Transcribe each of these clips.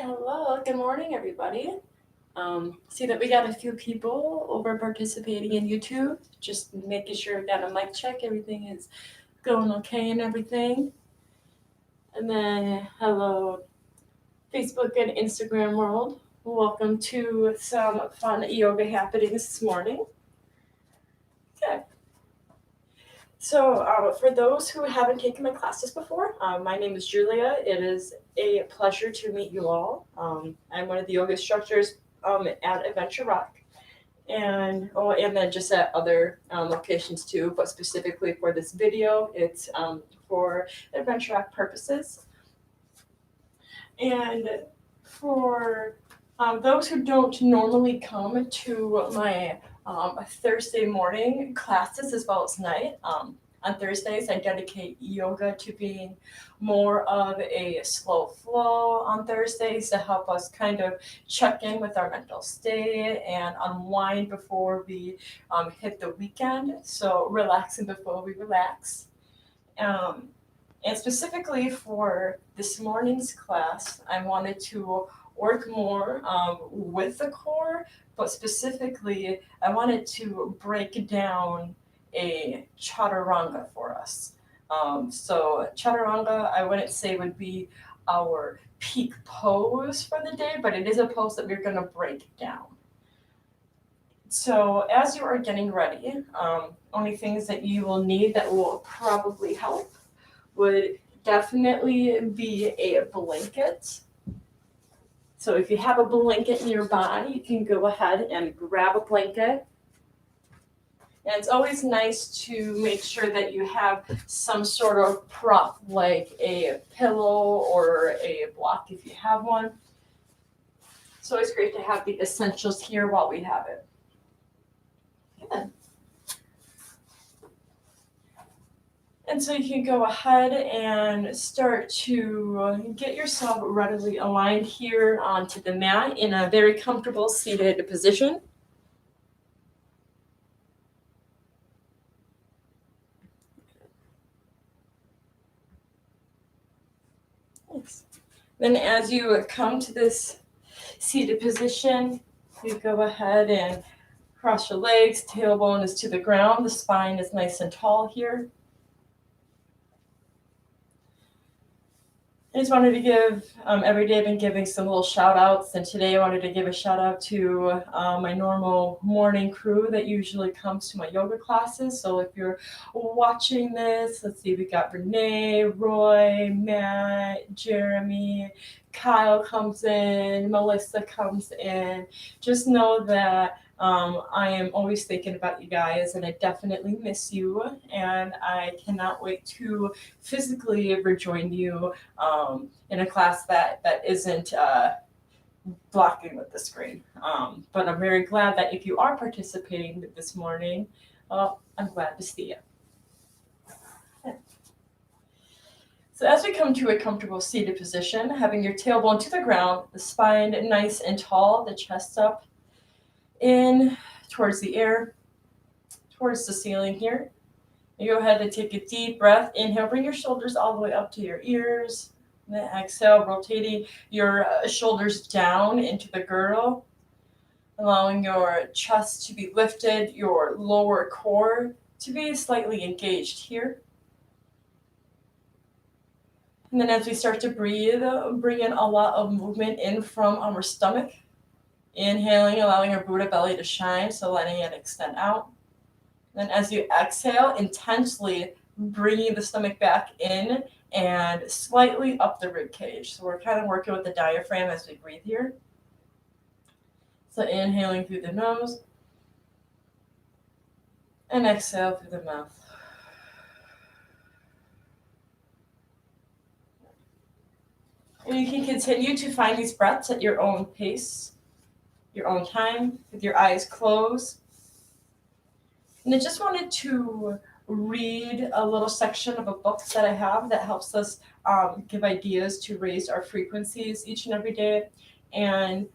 Hello, good morning, everybody. See that we got a few people over participating in YouTube, just making sure we got a mic check, everything is going okay and everything. And then, hello, Facebook and Instagram world. Welcome to some fun yoga happenings this morning. Okay. So, for those who haven't taken my classes before, my name is Julia. It is a pleasure to meet you all. I'm one of the yoga instructors at Adventure Rock, and then just at other locations too. But specifically for this video, it's for Adventure Rock purposes. And for those who don't normally come to my Thursday morning classes as well as night. On Thursdays, I dedicate yoga to being more of a slow flow on Thursdays to help us kind of check in with our mental state and unwind before we hit the weekend. So, relaxing before we relax. Um, and specifically for this morning's class, I wanted to work more with the core, but specifically, I wanted to break down a chaturanga for us. So, chaturanga, I wouldn't say would be our peak pose for the day, but it is a pose that we're going to break down. So, as you are getting ready, only things that you will need that will probably help would definitely be a blanket. So if you have a blanket nearby, you can go ahead and grab a blanket. And it's always nice to make sure that you have some sort of prop, like a pillow or a block if you have one. It's always great to have the essentials here while we have it. Good. And so you can go ahead and start to get yourself readily aligned here onto the mat in a very comfortable seated position. Thanks. Then as you come to this seated position, you go ahead and cross your legs, tailbone is to the ground, the spine is nice and tall here. I just wanted to give, every day I've been giving some little shout outs, and today I wanted to give a shout out to my normal morning crew that usually comes to my yoga classes. So if you're watching this, let's see, we got Renee, Roy, Matt, Jeremy, Kyle comes in, Melissa comes in. Just know that I am always thinking about you guys, and I definitely miss you, and I cannot wait to physically rejoin you in a class that isn't blocking with the screen. But I'm very glad that if you are participating this morning, I'm glad to see you. So as we come to a comfortable seated position, having your tailbone to the ground, the spine nice and tall, the chest up, in towards the air, towards the ceiling here. You go ahead and take a deep breath. Inhale, bring your shoulders all the way up to your ears. And then exhale, rotating your shoulders down into the girdle, allowing your chest to be lifted, your lower core to be slightly engaged here. And then as we start to breathe, bring in a lot of movement in from our stomach. Inhaling, allowing our Buddha belly to shine, so letting it extend out. Then as you exhale, intensely bringing the stomach back in and slightly up the rib cage. So we're kind of working with the diaphragm as we breathe here. So inhaling through the nose and exhale through the mouth. And you can continue to find these breaths at your own pace, your own time, with your eyes closed. And I just wanted to read a little section of a book that I have that helps us give ideas to raise our frequencies each and every day. And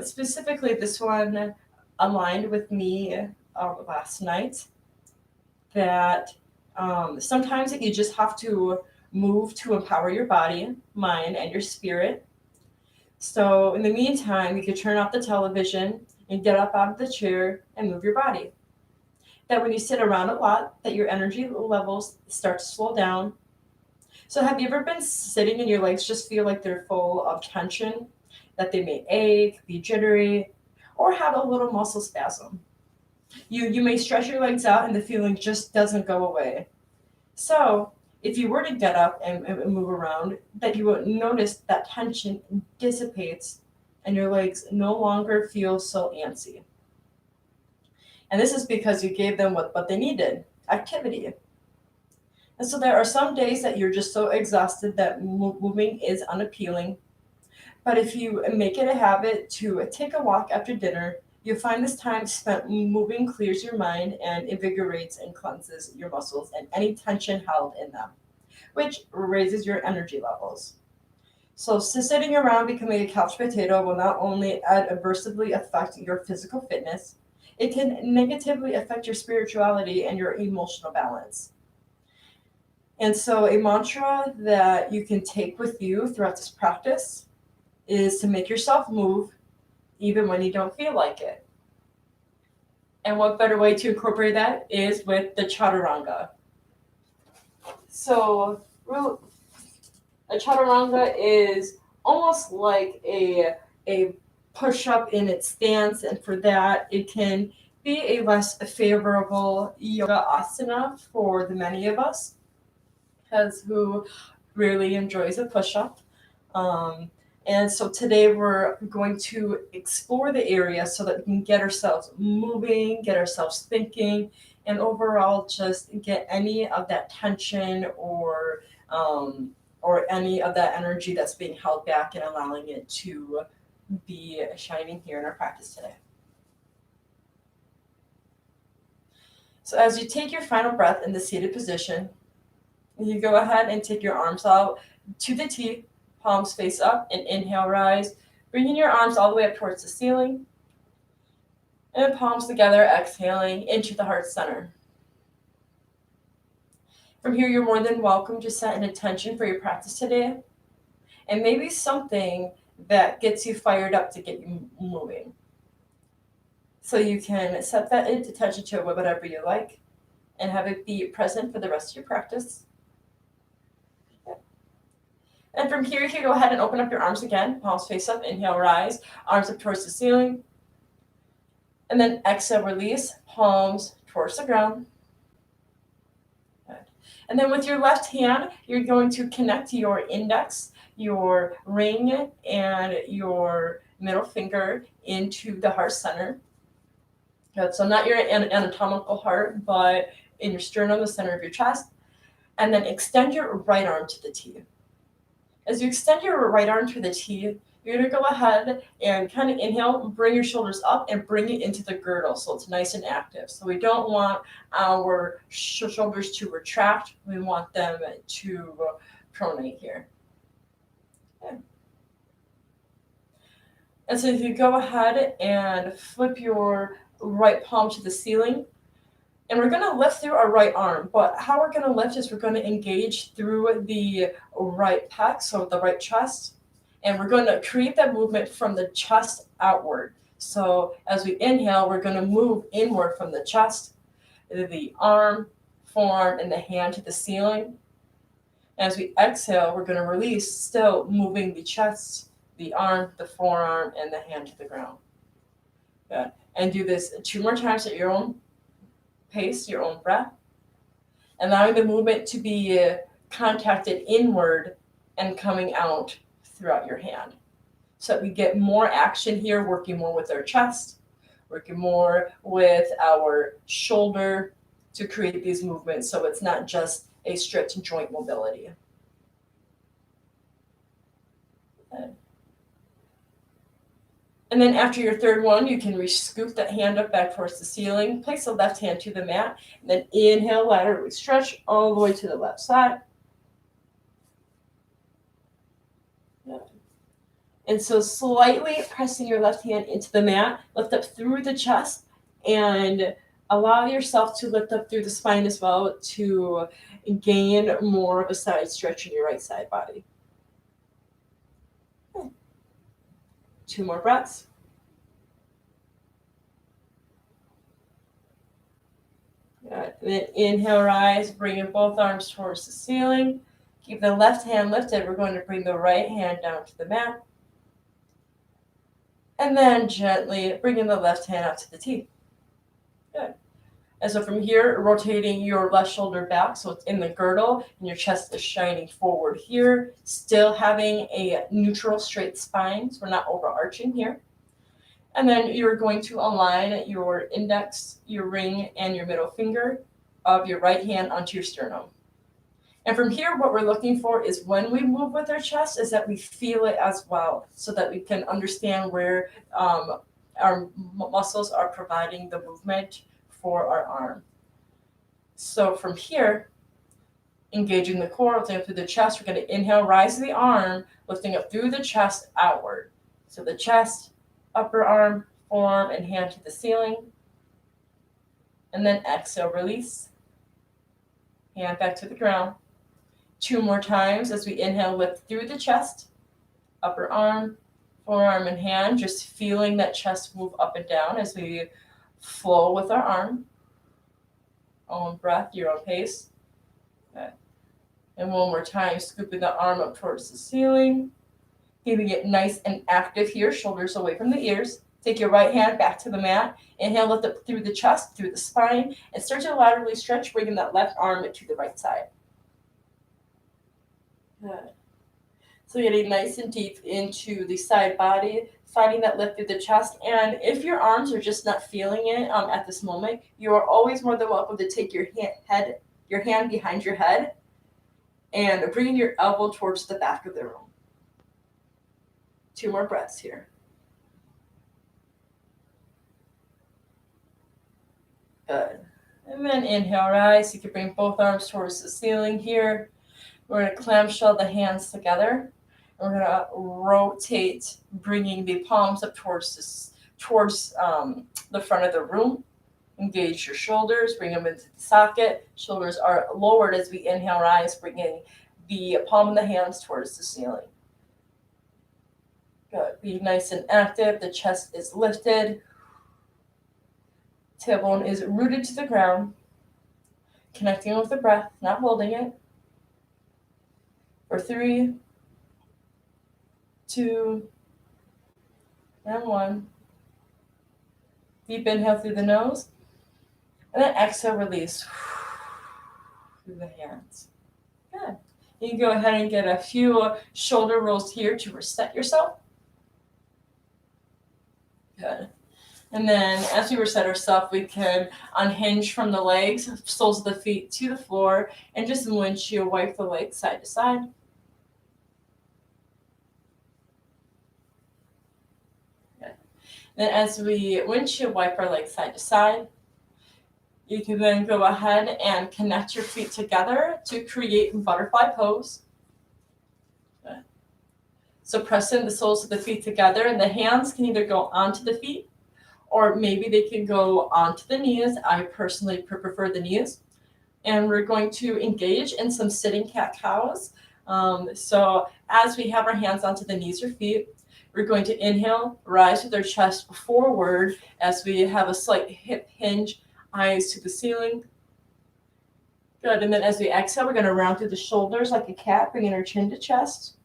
specifically, this one aligned with me last night, that sometimes you just have to move to empower your body, mind, and your spirit. So in the meantime, you could turn off the television and get up out of the chair and move your body. That when you sit around a lot, that your energy levels start to slow down. So have you ever been sitting and your legs just feel like they're full of tension, that they may ache, be jittery, or have a little muscle spasm? You may stretch your legs out and the feeling just doesn't go away. So if you were to get up and move around, that you would notice that tension dissipates and your legs no longer feel so antsy. And this is because you gave them what they needed, activity. And so there are some days that you're just so exhausted that moving is unappealing. But if you make it a habit to take a walk after dinner, you'll find this time spent moving clears your mind and invigorates and cleanses your muscles and any tension held in them, which raises your energy levels. So, sitting around becoming a couch potato will not only adversely affect your physical fitness, it can negatively affect your spirituality and your emotional balance. And so, a mantra that you can take with you throughout this practice is to make yourself move even when you don't feel like it. And what better way to incorporate that is with the chaturanga. So, a chaturanga is almost like a push up in its stance, and for that, it can be a less favorable yoga asana for the many of us, because who really enjoys a push up. Um, and so today we're going to explore the area so that we can get ourselves moving, get ourselves thinking, and overall just get any of that tension or any of that energy that's being held back and allowing it to be shining here in our practice today. So as you take your final breath in the seated position, you go ahead and take your arms out to the T, palms face up, and inhale, rise, bringing your arms all the way up towards the ceiling, and palms together, exhaling into the heart center. From here, you're more than welcome to set an intention for your practice today, and maybe something that gets you fired up to get you moving. So you can set that intention to whatever you like and have it be present for the rest of your practice. And from here, you can go ahead and open up your arms again, palms face up, inhale, rise, arms up towards the ceiling. And then exhale, release, palms towards the ground. Good. And then with your left hand, you're going to connect your index, your ring, and your middle finger into the heart center. Good. So not your anatomical heart, but in your sternum, the center of your chest. And then extend your right arm to the T. As you extend your right arm to the T, you're going to go ahead and kind of inhale, bring your shoulders up and bring it into the girdle so it's nice and active. So we don't want our shoulders to retract. We want them to pronate here. Okay. And so if you go ahead and flip your right palm to the ceiling, and we're going to lift through our right arm, but how we're going to lift is we're going to engage through the right pec, so the right chest, and we're going to create that movement from the chest outward. So as we inhale, we're going to move inward from the chest, the arm, forearm, and the hand to the ceiling. As we exhale, we're going to release, still moving the chest, the arm, the forearm, and the hand to the ground. Good. And do this 2 more times at your own pace, your own breath, allowing the movement to be contacted inward and coming out throughout your hand. So that we get more action here, working more with our chest, working more with our shoulder to create these movements so it's not just a strict joint mobility. Okay. And then after your third one, you can scoop that hand up back towards the ceiling, place the left hand to the mat, and then inhale, laterally stretch all the way to the left side. And so slightly pressing your left hand into the mat, lift up through the chest, and allow yourself to lift up through the spine as well to gain more of a side stretch in your right side body. 2 more breaths. Good. Then inhale, rise, bringing both arms towards the ceiling. Keep the left hand lifted. We're going to bring the right hand down to the mat. And then gently bringing the left hand out to the T. Good. And so from here, rotating your left shoulder back so it's in the girdle and your chest is shining forward here. Still having a neutral straight spine, so we're not overarching here. And then you're going to align your index, your ring, and your middle finger of your right hand onto your sternum. And from here, what we're looking for is when we move with our chest is that we feel it as well so that we can understand where our muscles are providing the movement for our arm. So from here, engaging the core, lifting up through the chest, we're going to inhale, rise the arm, lifting up through the chest outward. So the chest, upper arm, forearm, and hand to the ceiling. And then exhale, release. Hand back to the ground. 2 more times as we inhale, lift through the chest, upper arm, forearm, and hand, just feeling that chest move up and down as we flow with our arm. Own breath, your own pace. Okay. And one more time, scooping the arm up towards the ceiling. Keeping it nice and active here, shoulders away from the ears. Take your right hand back to the mat. Inhale, lift up through the chest, through the spine, and start to laterally stretch, bringing that left arm to the right side. Good. So getting nice and deep into the side body, finding that lift through the chest. And if your arms are just not feeling it at this moment, you are always more than welcome to take your hand behind your head and bringing your elbow towards the back of the room. 2 more breaths here. Good. And then inhale, rise. You can bring both arms towards the ceiling here. We're going to clamshell the hands together. We're going to rotate, bringing the palms up towards the front of the room. Engage your shoulders, bring them into the socket. Shoulders are lowered as we inhale, rise, bringing the palm of the hands towards the ceiling. Good. Be nice and active. The chest is lifted. Tailbone is rooted to the ground. Connecting with the breath, not holding it. For 3, 2, and 1. Deep inhale through the nose. And then exhale, release through the hands. Good. You can go ahead and get a few shoulder rolls here to reset yourself. Good. And then as we reset ourselves, we can unhinge from the legs, soles of the feet to the floor, and just windshield wipe the legs side to side. Good. Then as we windshield wipe our legs side to side, you can then go ahead and connect your feet together to create butterfly pose. Good. So pressing the soles of the feet together, and the hands can either go onto the feet, or maybe they can go onto the knees. I personally prefer the knees. And we're going to engage in some sitting cat-cows. So as we have our hands onto the knees or feet, we're going to inhale, rise with our chest forward as we have a slight hip hinge, eyes to the ceiling. Good. And then as we exhale, we're going to round through the shoulders like a cat, bringing our chin to chest.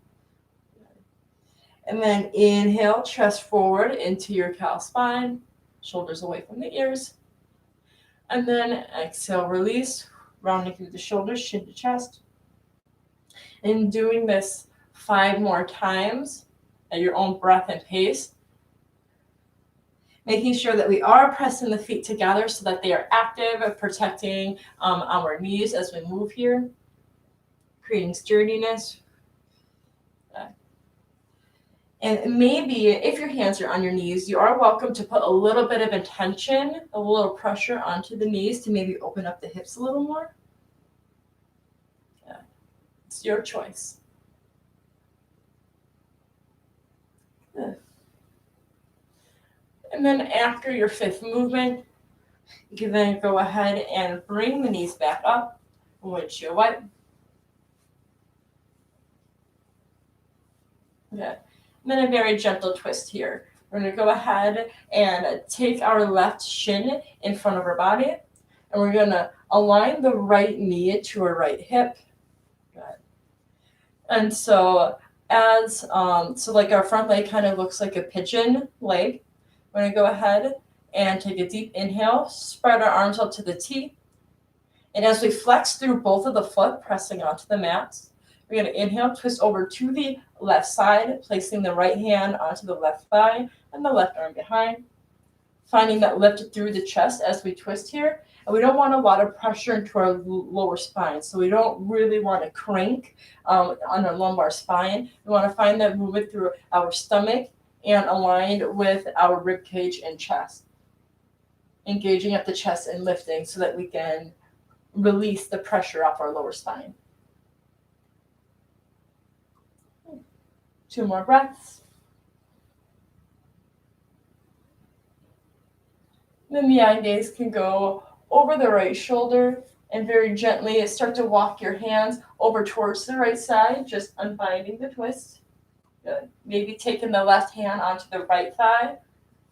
And then inhale, chest forward into your cow spine, shoulders away from the ears. And then exhale, release, rounding through the shoulders, chin to chest. And doing this 5 more times at your own breath and pace. Making sure that we are pressing the feet together so that they are active and protecting our knees as we move here. Creating sturdiness. And maybe if your hands are on your knees, you are welcome to put a little bit of intention, a little pressure onto the knees to maybe open up the hips a little more. Yeah. It's your choice. Good. And then after your 5th movement, you can then go ahead and bring the knees back up, windshield wipe. Okay. And then a very gentle twist here. We're going to go ahead and take our left shin in front of our body, and we're going to align the right knee to our right hip. Good. And so like our front leg kind of looks like a pigeon leg. We're going to go ahead and take a deep inhale, spread our arms out to the T. And as we flex through both of the foot, pressing onto the mat, we're going to inhale, twist over to the left side, placing the right hand onto the left thigh and the left arm behind. Finding that lift through the chest as we twist here. And we don't want a lot of pressure into our lower spine. So we don't really want to crank on our lumbar spine. We want to find that movement through our stomach and aligned with our rib cage and chest. Engaging at the chest and lifting so that we can release the pressure off our lower spine. 2 more breaths. Then the eye gaze can go over the right shoulder and very gently start to walk your hands over towards the right side, just unbinding the twist. Good. Maybe taking the left hand onto the right thigh,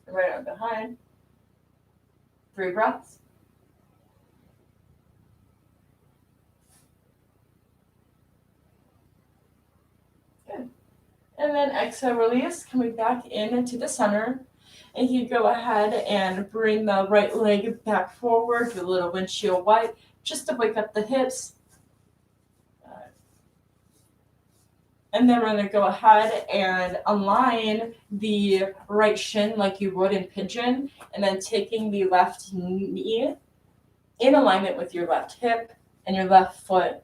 the right arm behind. 3 breaths. Good. And then exhale, release, coming back into the center. And you go ahead and bring the right leg back forward, do a little windshield wipe, just to wake up the hips. And then we're going to go ahead and align the right shin like you would in pigeon, and then taking the left knee in alignment with your left hip and your left foot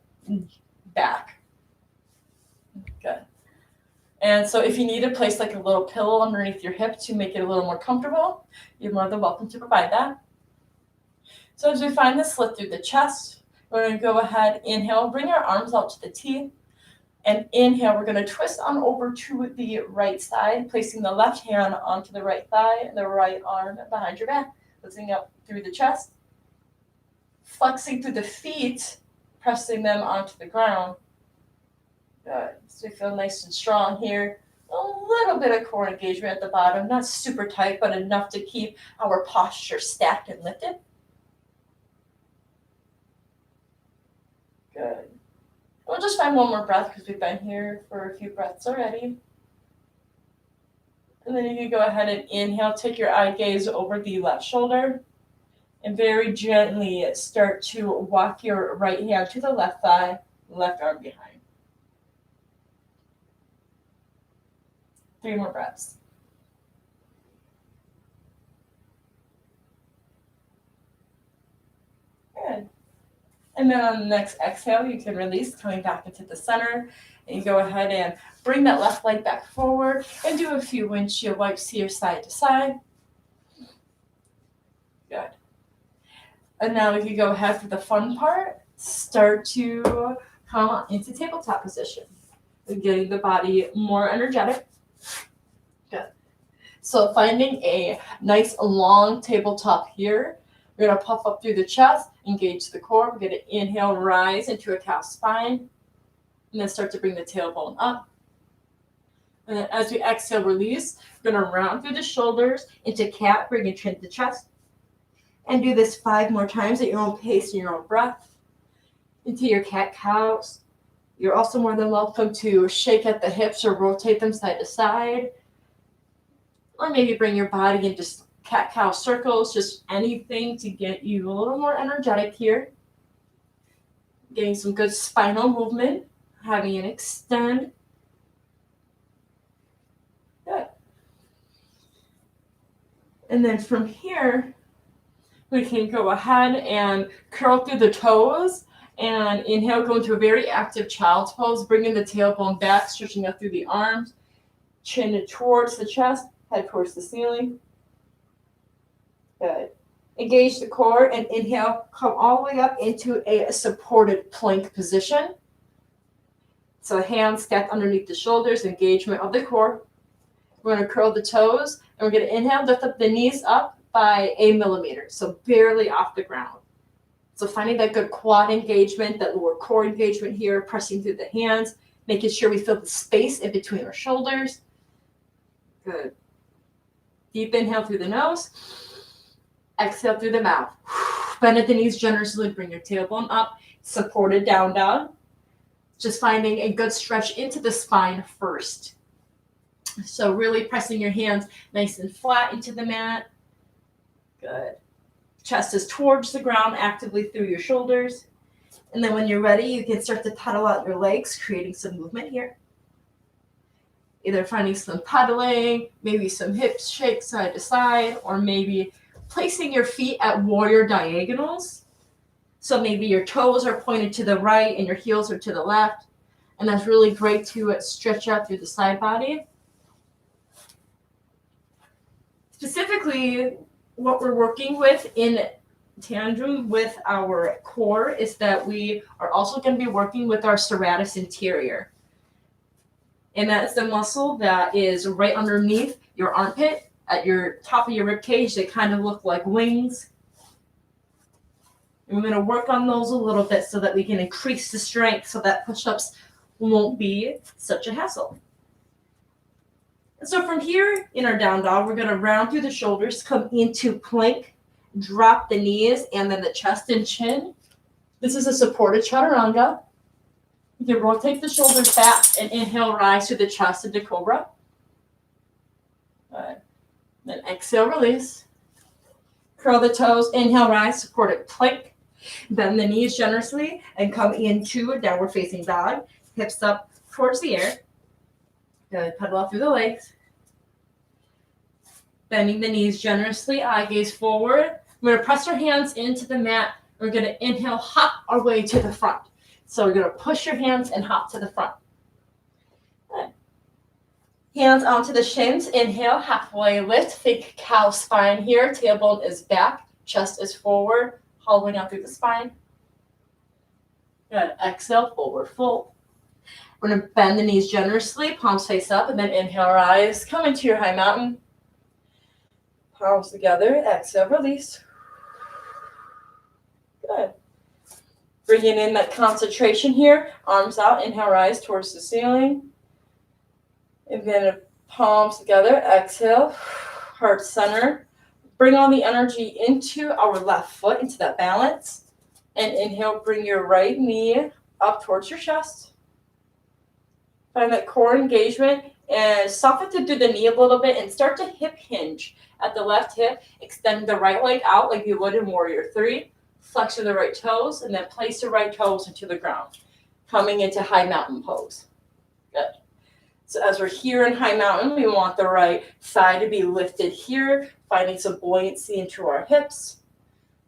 back. Good. And so if you need to place like a little pillow underneath your hip to make it a little more comfortable, you're more than welcome to provide that. So as we find the slit through the chest, we're going to go ahead, inhale, bring our arms out to the T, and inhale, we're going to twist on over to the right side, placing the left hand onto the right thigh and the right arm behind your back, lifting up through the chest, flexing through the feet, pressing them onto the ground. Good. So we feel nice and strong here. A little bit of core engagement at the bottom, not super tight, but enough to keep our posture stacked and lifted. Good. We'll just find one more breath because we've been here for a few breaths already. And then you can go ahead and inhale, take your eye gaze over the left shoulder, and very gently start to walk your right hand to the left thigh, left arm behind. 3 more breaths. Good. And then on the next exhale, you can release, coming back into the center. And you go ahead and bring that left leg back forward and do a few windshield wipes here side to side. Good. And now we can go ahead for the fun part. Start to come into tabletop position. We're getting the body more energetic. Good. So finding a nice long tabletop here. We're going to puff up through the chest, engage the core. We're going to inhale, rise into a cow spine, and then start to bring the tailbone up. And then as we exhale, release, we're going to round through the shoulders into cat, bring your chin to the chest. And do this 5 more times at your own pace and your own breath. Into your cat-cows. You're also more than welcome to shake at the hips or rotate them side to side. Or maybe bring your body into cat-cow circles, just anything to get you a little more energetic here. Getting some good spinal movement, having it extend. Good. And then from here, we can go ahead and curl through the toes and inhale, go into a very active child's pose, bringing the tailbone back, stretching out through the arms, chin towards the chest, head towards the ceiling. Good. Engage the core and inhale, come all the way up into a supported plank position. So hands stacked underneath the shoulders, engagement of the core. We're going to curl the toes, and we're going to inhale, lift up the knees up by 1 millimeter, so barely off the ground. So finding that good quad engagement, that lower core engagement here, pressing through the hands, making sure we feel the space in between our shoulders. Good. Deep inhale through the nose. Exhale through the mouth. Bend at the knees generously. Bring your tailbone up. Supported down dog. Just finding a good stretch into the spine first. So really pressing your hands nice and flat into the mat. Good. Chest is towards the ground, actively through your shoulders. And then when you're ready, you can start to pedal out your legs, creating some movement here. Either finding some pedaling, maybe some hips shake side to side, or maybe placing your feet at warrior diagonals. So maybe your toes are pointed to the right and your heels are to the left. And that's really great to stretch out through the side body. Specifically, what we're working with in tandem with our core is that we are also going to be working with our serratus anterior. And that's the muscle that is right underneath your armpit at your top of your rib cage. They kind of look like wings. And we're going to work on those a little bit so that we can increase the strength so that push-ups won't be such a hassle. And so from here in our down dog, we're going to round through the shoulders, come into plank, drop the knees and then the chest and chin. This is a supported chaturanga. You can rotate the shoulders back and inhale, rise through the chest into cobra. Good. Then exhale, release. Curl the toes, inhale, rise, supported plank. Bend the knees generously and come into a downward facing dog. Hips up towards the air. Good. Pedal out through the legs. Bending the knees generously, eye gaze forward. We're going to press our hands into the mat. We're going to inhale, hop our way to the front. So we're going to push your hands and hop to the front. Good. Hands onto the shins. Inhale, halfway lift. Think cow spine here. Tailbone is back. Chest is forward. Hollowing out through the spine. Good. Exhale, forward fold. We're going to bend the knees generously. Palms face up. And then inhale, rise. Come into your high mountain. Palms together. Exhale, release. Good. Bringing in that concentration here. Arms out. Inhale, rise towards the ceiling. And then palms together. Exhale. Heart center. Bring all the energy into our left foot, into that balance. And inhale, bring your right knee up towards your chest. Find that core engagement and soften through the knee a little bit and start to hip hinge at the left hip. Extend the right leg out like you would in Warrior 3. Flex the right toes and then place the right toes into the ground. Coming into high mountain pose. Good. So as we're here in high mountain, we want the right thigh to be lifted here, finding some buoyancy into our hips.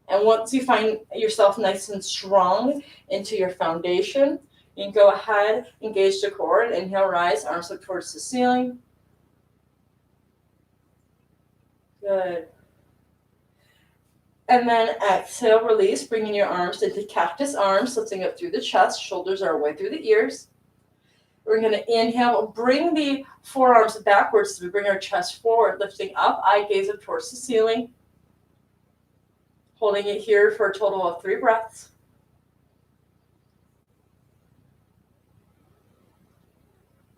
And once you find yourself nice and strong into your foundation, you can go ahead, engage the core, and inhale, rise, arms up towards the ceiling. Good. And then exhale, release, bringing your arms into cactus arms, lifting up through the chest, shoulders are away through the ears. We're going to inhale, bring the forearms backwards as we bring our chest forward, lifting up, eye gaze up towards the ceiling. Holding it here for a total of 3 breaths.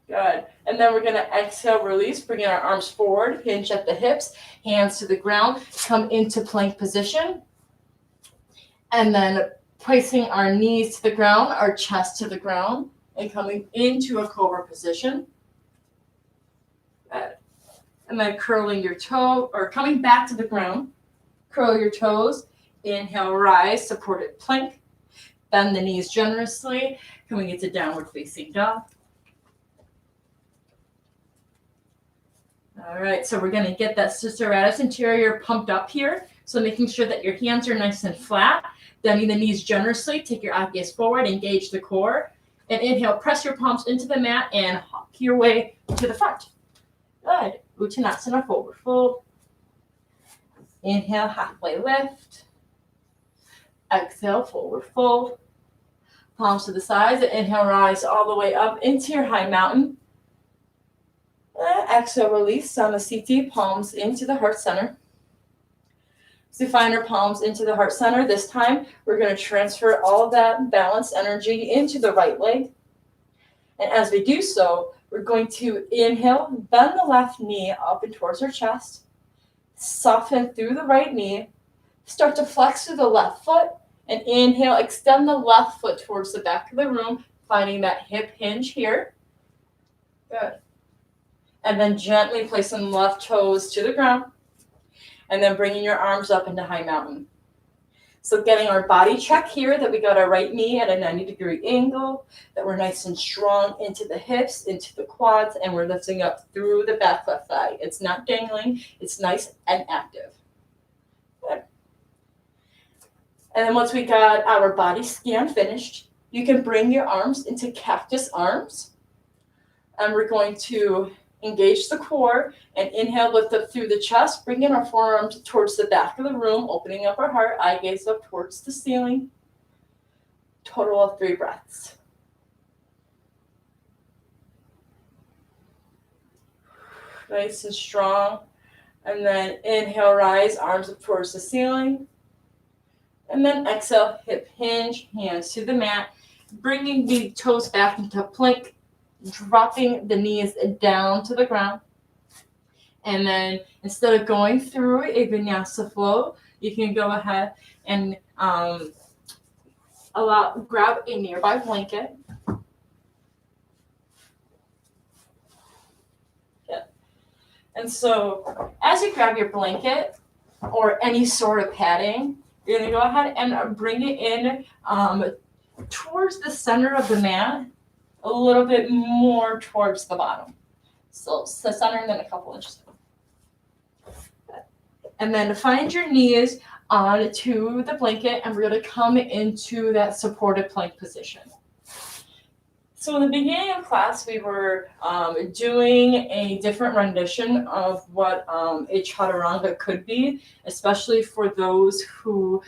Good. And then we're going to exhale, release, bringing our arms forward, hinge at the hips, hands to the ground, come into plank position. And then placing our knees to the ground, our chest to the ground, and coming into a cobra position. Good. And then curling your toe, or coming back to the ground, curl your toes, inhale, rise, supported plank. Bend the knees generously, coming into downward facing dog. All right, so we're going to get that serratus anterior pumped up here. So making sure that your hands are nice and flat, bending the knees generously, take your eye gaze forward, engage the core, and inhale, press your palms into the mat and hop your way to the front. Good. Uttanasana, forward fold. Inhale, halfway lift. Exhale, forward fold. Palms to the sides, and inhale, rise all the way up into your high mountain. Exhale, release, Samasthiti, palms into the heart center. So find our palms into the heart center. This time, we're going to transfer all of that balanced energy into the right leg. And as we do so, We're going to inhale, bend the left knee up and towards our chest. Soften through the right knee. Start to flex through the left foot. And inhale, extend the left foot towards the back of the room, finding that hip hinge here. Good. And then gently placing the left toes to the ground. And then bringing your arms up into high mountain. So getting our body check here, that we got our right knee at a 90-degree angle, that we're nice and strong into the hips, into the quads, and we're lifting up through the back left thigh. It's not dangling. It's nice and active. Good. And then once we got our body scan finished, you can bring your arms into cactus arms. And we're going to engage the core and inhale, lift up through the chest, bringing our forearms towards the back of the room, opening up our heart, eye gaze up towards the ceiling. Total of 3 breaths. Nice and strong. And then inhale, rise, arms up towards the ceiling. And then exhale, hip hinge, hands to the mat, bringing the toes back into plank, dropping the knees down to the ground. And then instead of going through a vinyasa flow, you can go ahead and grab a nearby blanket. Yeah. And so as you grab your blanket or any sort of padding, you're going to go ahead and bring it in towards the center of the mat, a little bit more towards the bottom. So the center and then a couple inches. And then find your knees onto the blanket, and we're going to come into that supported plank position. So in the beginning of class, we were doing a different rendition of what a chaturanga could be, especially for those who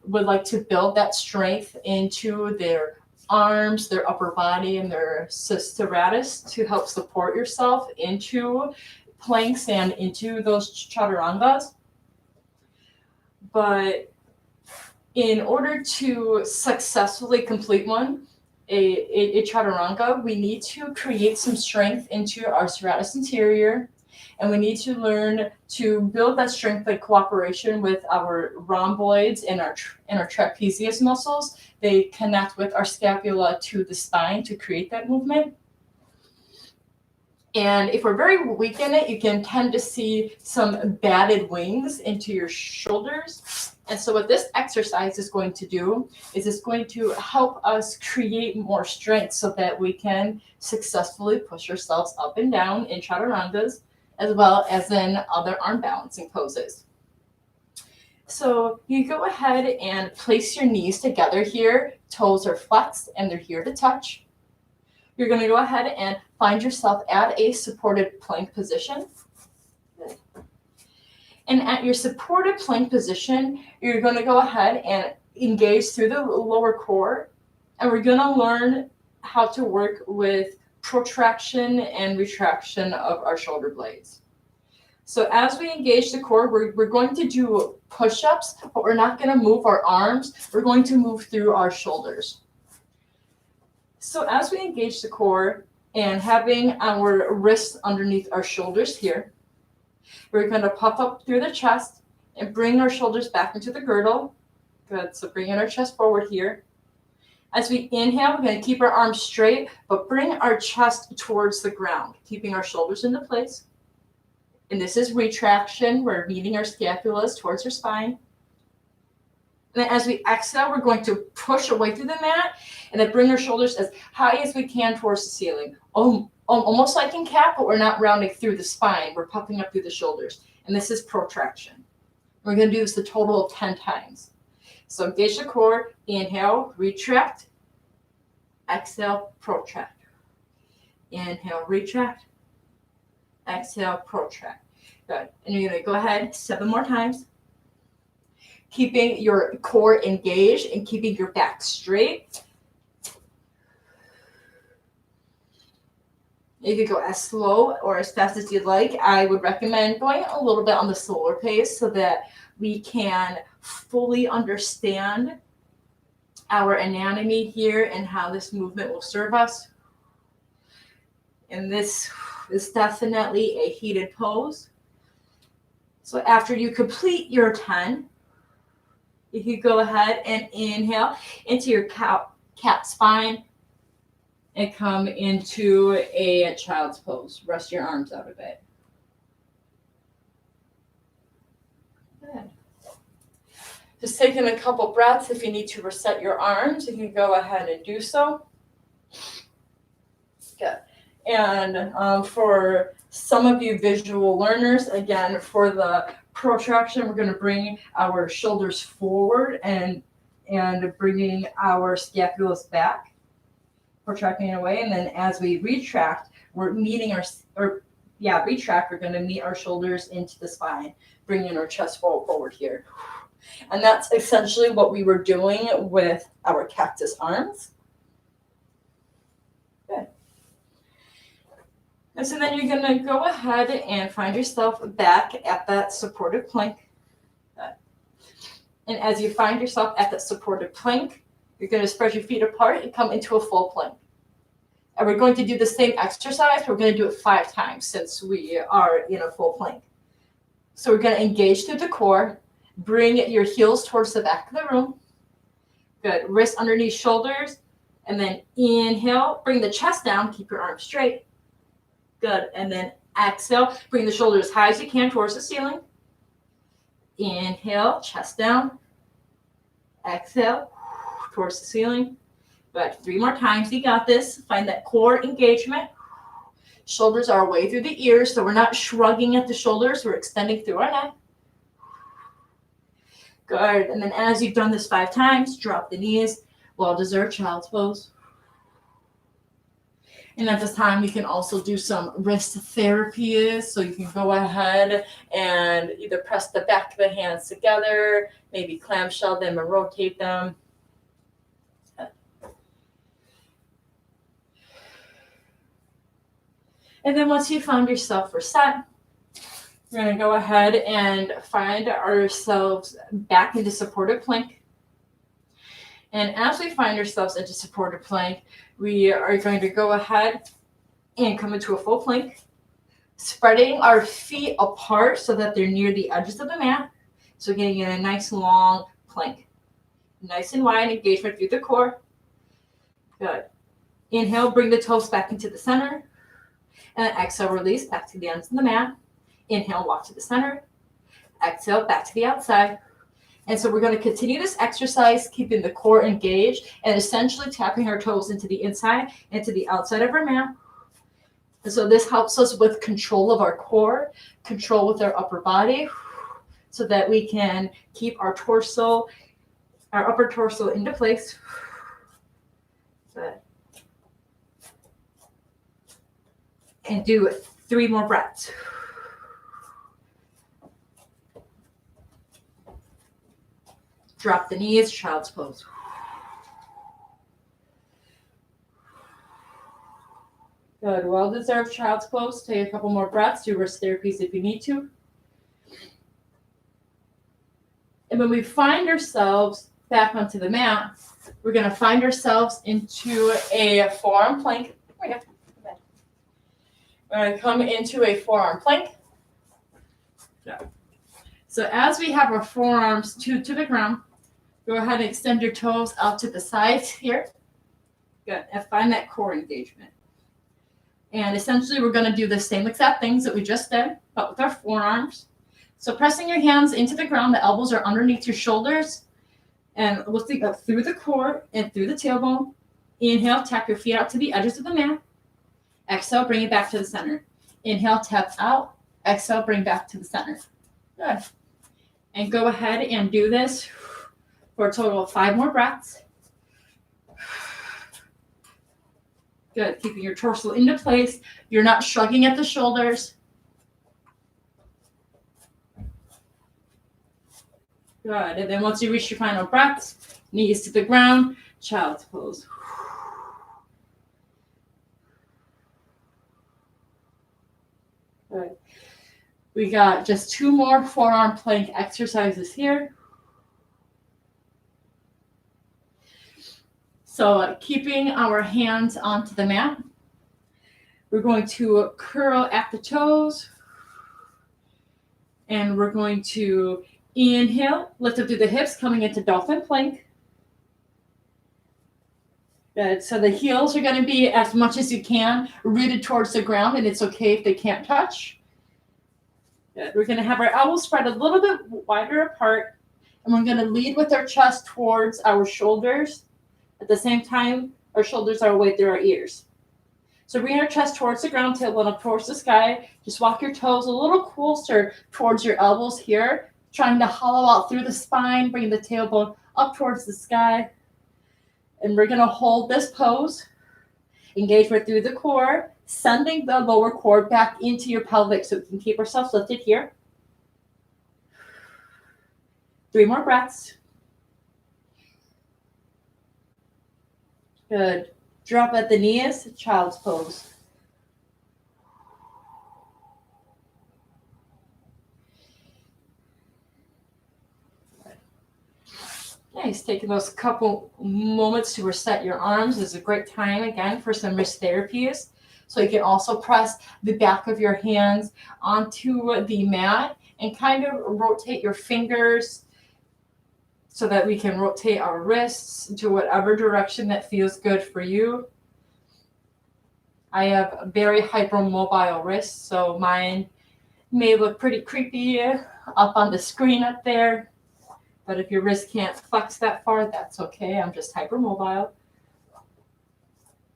would like to build that strength into their arms, their upper body, and their serratus to help support yourself into planks and into those chaturangas. But in order to successfully complete one, a chaturanga, we need to create some strength into our serratus anterior, and we need to learn to build that strength by cooperation with our rhomboids and our trapezius muscles. They connect with our scapula to the spine to create that movement. And if we're very weak in it, you can tend to see some batted wings into your shoulders. And so what this exercise is going to do is it's going to help us create more strength so that we can successfully push ourselves up and down in chaturangas, as well as in other arm balancing poses. So you go ahead and place your knees together here. Toes are flexed and they're here to touch. You're going to go ahead and find yourself at a supported plank position. Good. And at your supported plank position, you're going to go ahead and engage through the lower core. And we're going to learn how to work with protraction and retraction of our shoulder blades. So as we engage the core, we're going to do push-ups, but we're not going to move our arms. We're going to move through our shoulders. So as we engage the core and having our wrists underneath our shoulders here, we're going to puff up through the chest and bring our shoulders back into the girdle. Good. So bringing our chest forward here. As we inhale, we're going to keep our arms straight, but bring our chest towards the ground, keeping our shoulders into place. And this is retraction. We're meeting our scapulas towards our spine. And then as we exhale, we're going to push away through the mat and then bring our shoulders as high as we can towards the ceiling. Almost like in cat, but we're not rounding through the spine. We're puffing up through the shoulders. And this is protraction. We're going to do this a total of 10 times. So engage the core, inhale, retract, exhale, protract. Inhale, retract, exhale, protract. Good. And you're going to go ahead 7 more times. Keeping your core engaged and keeping your back straight. You could go as slow or as fast as you'd like. I would recommend going a little bit on the slower pace so that we can fully understand our anatomy here and how this movement will serve us. And this is definitely a heated pose. So after you complete your 10, you can go ahead and inhale into your cat spine and come into a child's pose. Rest your arms out a bit. Good. Just taking a couple breaths. If you need to reset your arms, you can go ahead and do so. Good. And for some of you visual learners, again, for the protraction, we're going to bring our shoulders forward and bringing our scapulas back, protracting away. And then as we retract, we're meeting retract, we're going to meet our shoulders into the spine, bringing our chest forward here. And that's essentially what we were doing with our cactus arms. Good. And so then you're going to go ahead and find yourself back at that supported plank. And as you find yourself at that supported plank, you're going to spread your feet apart and come into a full plank. And we're going to do the same exercise. We're going to do it 5 times since we are in a full plank. So we're going to engage through the core. Bring your heels towards the back of the room. Good. Wrists underneath shoulders. And then inhale. Bring the chest down. Keep your arms straight. Good. And then exhale. Bring the shoulders as high as you can towards the ceiling. Inhale. Chest down. Exhale. Towards the ceiling. Good. 3 more times. You got this. Find that core engagement. Shoulders are away through the ears, so we're not shrugging at the shoulders. We're extending through our neck. Good. And then as you've done this 5 times, drop the knees. Well-deserved child's pose. And at this time, we can also do some wrist therapy. So you can go ahead and either press the back of the hands together, maybe clamshell them and rotate them. And then once you found yourself reset, we're going to go ahead and find ourselves back into supported plank. And as we find ourselves into supported plank, we are going to go ahead and come into a full plank, spreading our feet apart so that they're near the edges of the mat. So getting in a nice long plank. Nice and wide engagement through the core. Good. Inhale, bring the toes back into the center. And then exhale, release back to the ends of the mat. Inhale, walk to the center. Exhale, back to the outside. And so we're going to continue this exercise, keeping the core engaged and essentially tapping our toes into the inside and to the outside of our mat. And so this helps us with control of our core, control with our upper body, so that we can keep our torso, our upper torso into place. Good. And do 3 more breaths. Drop the knees, child's pose. Good. Well-deserved child's pose. Take a couple more breaths. Do wrist therapies if you need to. And when we find ourselves back onto the mat, we're going to find ourselves into a forearm plank. We're going to come into a forearm plank. So as we have our forearms to the ground, go ahead and extend your toes out to the sides here. Good. And find that core engagement. And essentially, we're going to do the same exact things that we just did, but with our forearms. So pressing your hands into the ground, the elbows are underneath your shoulders, and lifting up through the core and through the tailbone. Inhale, tap your feet out to the edges of the mat. Exhale, bring it back to the center. Inhale, tap out. Exhale, bring back to the center. Good. And go ahead and do this for a total of 5 more breaths. Good. Keeping your torso into place. You're not shrugging at the shoulders. Good. And then once you reach your final breaths, knees to the ground, child's pose. Good. We got just 2 more forearm plank exercises here. So keeping our hands onto the mat, We're going to curl at the toes. And we're going to inhale, lift up through the hips, coming into dolphin plank. Good. So the heels are going to be as much as you can rooted towards the ground, and it's okay if they can't touch. Good. We're going to have our elbows spread a little bit wider apart, and we're going to lead with our chest towards our shoulders. At the same time, our shoulders are away through our ears. So bring our chest towards the ground, tailbone up towards the sky. Just walk your toes a little closer towards your elbows here, trying to hollow out through the spine, bring the tailbone up towards the sky. And we're going to hold this pose. Engage right through the core, sending the lower core back into your pelvic so we can keep ourselves lifted here. 3 more breaths. Good. Drop at the knees, child's pose. Nice. Taking those couple moments to reset your arms is a great time, again, for some wrist therapies. So you can also press the back of your hands onto the mat and kind of rotate your fingers so that we can rotate our wrists into whatever direction that feels good for you. I have very hypermobile wrists, so mine may look pretty creepy up on the screen up there. But if your wrist can't flex that far, that's okay. I'm just hypermobile.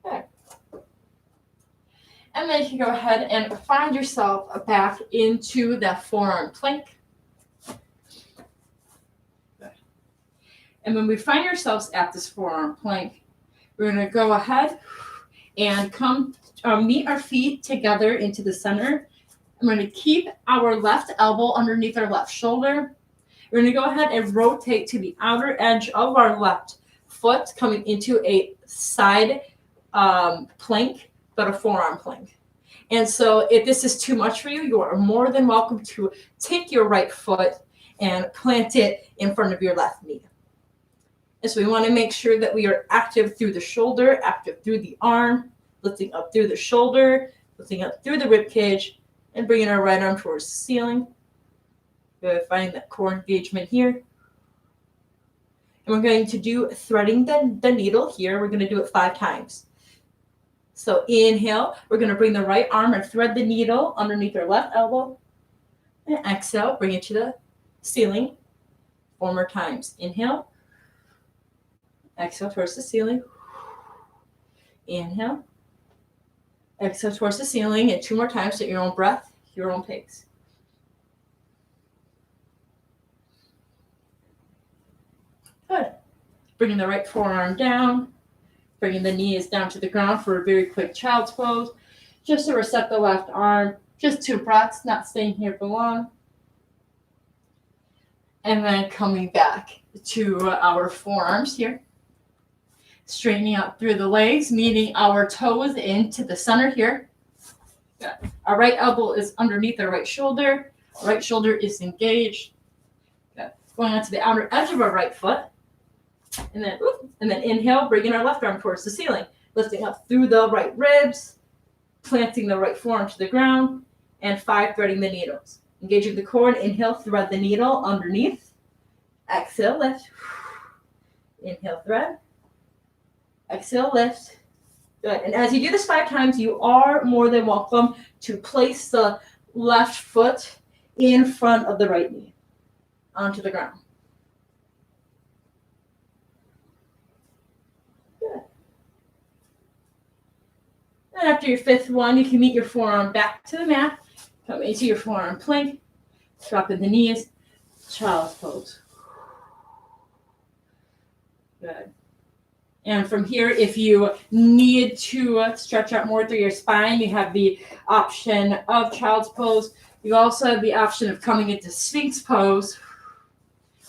Okay. And then you can go ahead and find yourself back into that forearm plank. And when we find ourselves at this forearm plank, we're going to go ahead and meet our feet together into the center. I'm going to keep our left elbow underneath our left shoulder. We're going to go ahead and rotate to the outer edge of our left foot, coming into a side plank, but a forearm plank. And so if this is too much for you, you are more than welcome to take your right foot and plant it in front of your left knee. And so we want to make sure that we are active through the shoulder, active through the arm, lifting up through the shoulder, lifting up through the rib cage, and bringing our right arm towards the ceiling. Finding that core engagement here. And we're going to do threading the needle here. We're going to do it 5 times. So inhale, we're going to bring the right arm and thread the needle underneath our left elbow. And exhale, bring it to the ceiling 4 more times. Inhale. Exhale towards the ceiling. Inhale. Exhale towards the ceiling, and 2 more times at your own breath, your own pace. Good. Bringing the right forearm down, bringing the knees down to the ground for a very quick child's pose. Just to reset the left arm, just 2 breaths, not staying here for long. And then coming back to our forearms here. Straightening out through the legs, meeting our toes into the center here. Good. Our right elbow is underneath our right shoulder. Our right shoulder is engaged. Good. Going on to the outer edge of our right foot. And then inhale, bringing our left arm towards the ceiling. Lifting up through the right ribs. Planting the right forearm to the ground. And 5, threading the needles. Engaging the core and inhale, thread the needle underneath. Exhale, lift. Inhale, thread. Exhale, lift. Good. And as you do this 5 times, you are more than welcome to place the left foot in front of the right knee onto the ground. Good. And after your 5th one, you can meet your forearm back to the mat. Come into your forearm plank. Drop in the knees. Child's pose. Good. And from here, if you need to stretch out more through your spine, you have the option of child's pose. You also have the option of coming into Sphinx pose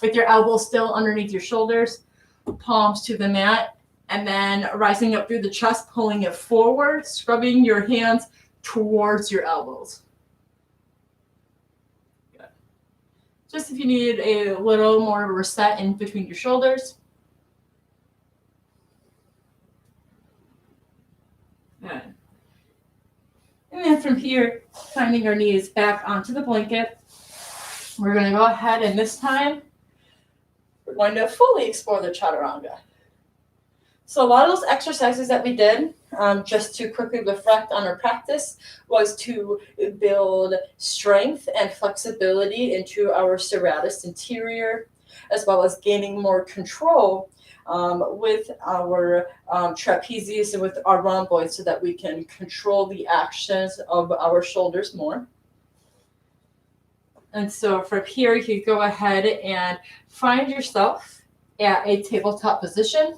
with your elbows still underneath your shoulders, palms to the mat, and then rising up through the chest, pulling it forward, scrubbing your hands towards your elbows. Good. Just if you need a little more of a reset in between your shoulders. Good. And then from here, finding our knees back onto the blanket, we're going to go ahead and this time, we're going to fully explore the chaturanga. So a lot of those exercises that we did, just to quickly reflect on our practice, was to build strength and flexibility into our serratus anterior, as well as gaining more control with our trapezius and with our rhomboids so that we can control the actions of our shoulders more. And so from here, you go ahead and find yourself at a tabletop position.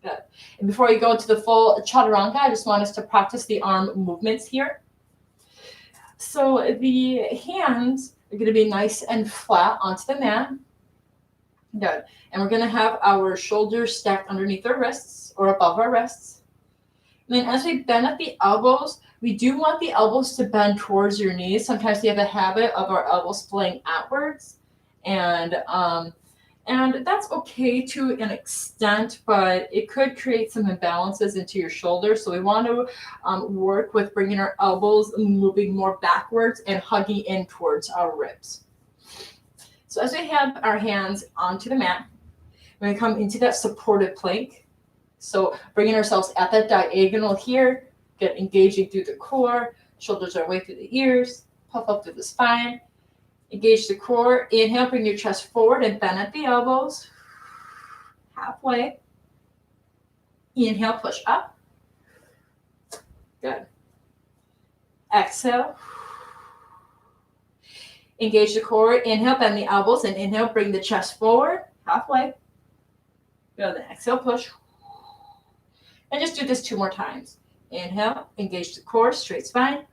Good. And before you go into the full chaturanga, I just want us to practice the arm movements here. So the hands are going to be nice and flat onto the mat. Good. And we're going to have our shoulders stacked underneath our wrists or above our wrists. And then as we bend at the elbows, we do want the elbows to bend towards your knees. Sometimes we have a habit of our elbows splaying outwards. And that's okay to an extent, but it could create some imbalances into your shoulders. So we want to work with bringing our elbows moving more backwards and hugging in towards our ribs. So as we have our hands onto the mat, we're going to come into that supported plank. So bringing ourselves at that diagonal here, get engaging through the core, shoulders are away through the ears, puff up through the spine. Engage the core. Inhale, bring your chest forward and bend at the elbows. Halfway. Inhale, push up. Good. Exhale. Engage the core. Inhale, bend the elbows, and inhale, bring the chest forward. Halfway. Good. Then exhale, push. And just do this 2 more times. Inhale, engage the core, straight spine.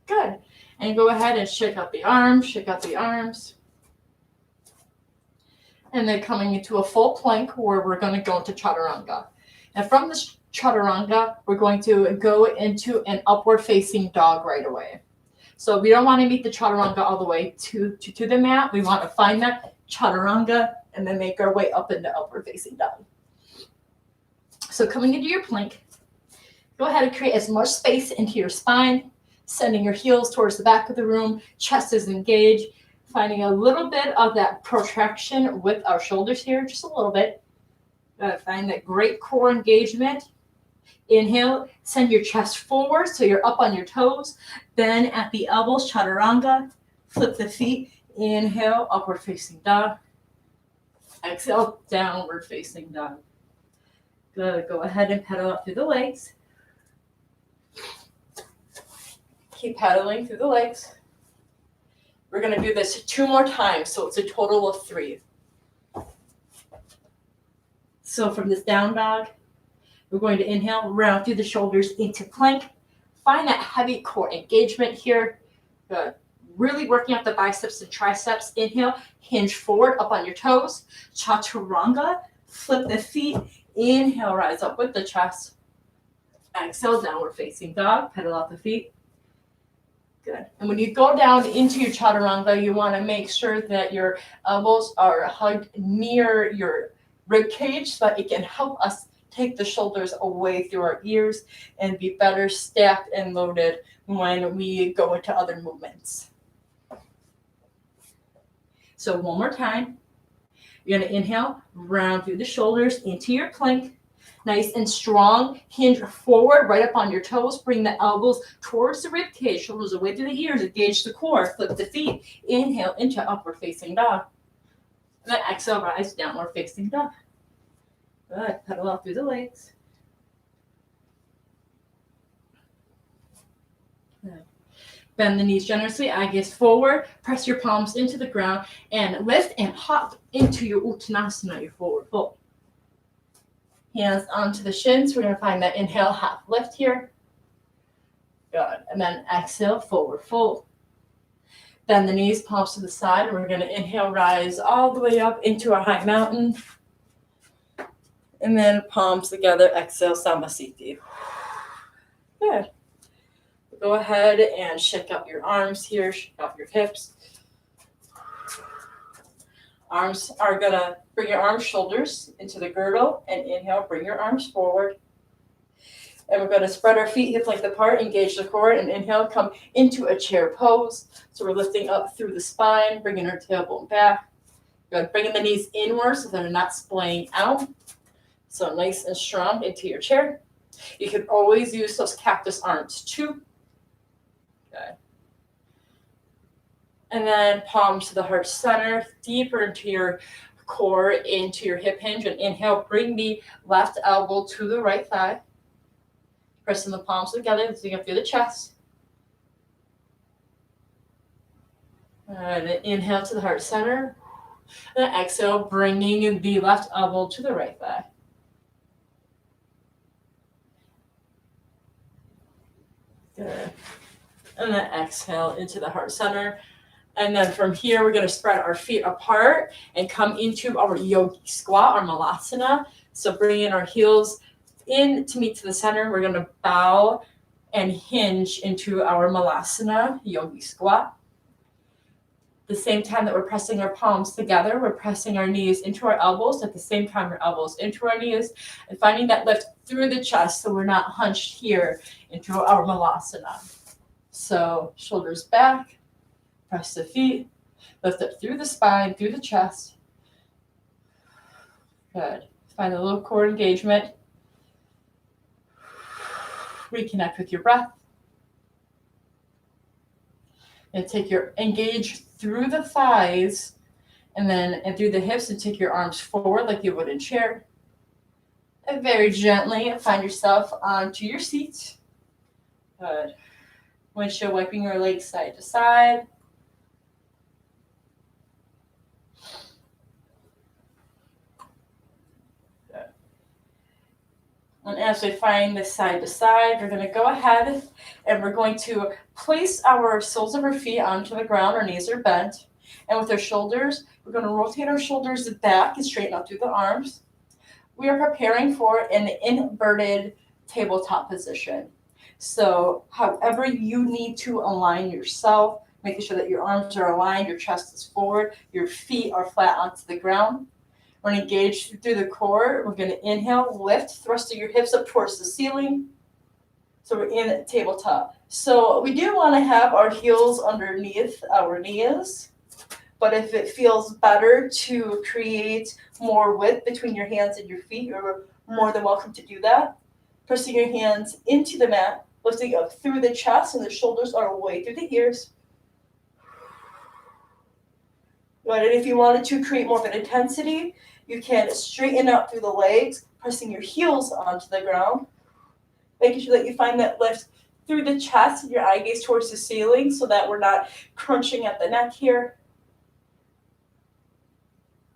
Good. And go ahead and shake out the arms, shake out the arms. And then coming into a full plank where we're going to go into chaturanga. And from this chaturanga, we're going to go into an upward facing dog right away. So we don't want to meet the chaturanga all the way to the mat. We want to find that chaturanga and then make our way up into upward facing dog. So coming into your plank, go ahead and create as much space into your spine, sending your heels towards the back of the room, chest is engaged, finding a little bit of that protraction with our shoulders here, just a little bit. Find that great core engagement. Inhale, send your chest forward so you're up on your toes. Bend at the elbows, chaturanga. Flip the feet. Inhale, upward facing dog. Exhale, downward facing dog. Good. Go ahead and pedal up through the legs. Keep pedaling through the legs. We're going to do this 2 more times, so it's a total of 3. So from this down dog, we're going to inhale, round through the shoulders into plank. Find that heavy core engagement here. Good. Really working out the biceps and triceps. Inhale, hinge forward, up on your toes. Chaturanga, flip the feet. Inhale, rise up with the chest. Exhale, downward facing dog. Pedal out the feet. Good. And when you go down into your chaturanga, you want to make sure that your elbows are hugged near your rib cage so that it can help us take the shoulders away through our ears and be better stacked and loaded when we go into other movements. So one more time. You're going to inhale, round through the shoulders into your plank. Nice and strong. Hinge forward, right up on your toes. Bring the elbows towards the rib cage. Shoulders away through the ears. Engage the core. Flip the feet. Inhale into upward facing dog. And then exhale, rise, downward facing dog. Good. Pedal out through the legs. Good. Bend the knees generously. Eye gaze forward. Press your palms into the ground and lift and hop into your Uttanasana, your forward fold. Hands onto the shins. We're going to find that inhale, half lift here. Good. And then exhale, forward fold. Bend the knees, palms to the side. We're going to inhale, rise all the way up into a high mountain. And then palms together, exhale, Samasthiti. Good. Go ahead and shake out your arms here, shake out your hips. Arms are gonna bring your arms, shoulders into the girdle, and inhale, bring your arms forward. And we're gonna spread our feet hip length apart, engage the core, and inhale, come into a chair pose. So we're lifting up through the spine, bringing our tailbone back. Good, bringing the knees inwards so they're not splaying out. So nice and strong into your chair. You can always use those cactus arms too. Good. And then palms to the heart center, deeper into your core, into your hip hinge. And inhale, bring the left elbow to the right thigh. Pressing the palms together, lifting up through the chest. And inhale to the heart center. And exhale, bringing the left elbow to the right thigh. Good. And then exhale into the heart center. And then from here, we're going to spread our feet apart and come into our yogi squat, our malasana. So bringing our heels in to meet to the center. We're going to bow and hinge into our malasana, yogi squat. The same time that we're pressing our palms together, we're pressing our knees into our elbows. At the same time, our elbows into our knees and finding that lift through the chest so we're not hunched here into our malasana. So shoulders back, press the feet, lift up through the spine, through the chest. Good. Find a little core engagement. Reconnect with your breath. And take your engage through the thighs and through the hips, and take your arms forward like you would in chair. And very gently find yourself onto your seat. Good. Windshield wiping your legs side to side. Good. And as we find this side to side, we're going to go ahead and we're going to place our soles of our feet onto the ground. Our knees are bent. And with our shoulders, we're going to rotate our shoulders back and straighten out through the arms. We are preparing for an inverted tabletop position. So however you need to align yourself, making sure that your arms are aligned, your chest is forward, your feet are flat onto the ground. We're going to engage through the core. We're going to inhale, lift, thrust your hips up towards the ceiling. So we're in tabletop. So we do want to have our heels underneath our knees. But if it feels better to create more width between your hands and your feet, you're more than welcome to do that. Pressing your hands into the mat, lifting up through the chest, and the shoulders are away through the ears. Right, and if you wanted to create more of an intensity, you can straighten out through the legs, pressing your heels onto the ground, making sure that you find that lift through the chest and your eye gaze towards the ceiling so that we're not crunching at the neck here.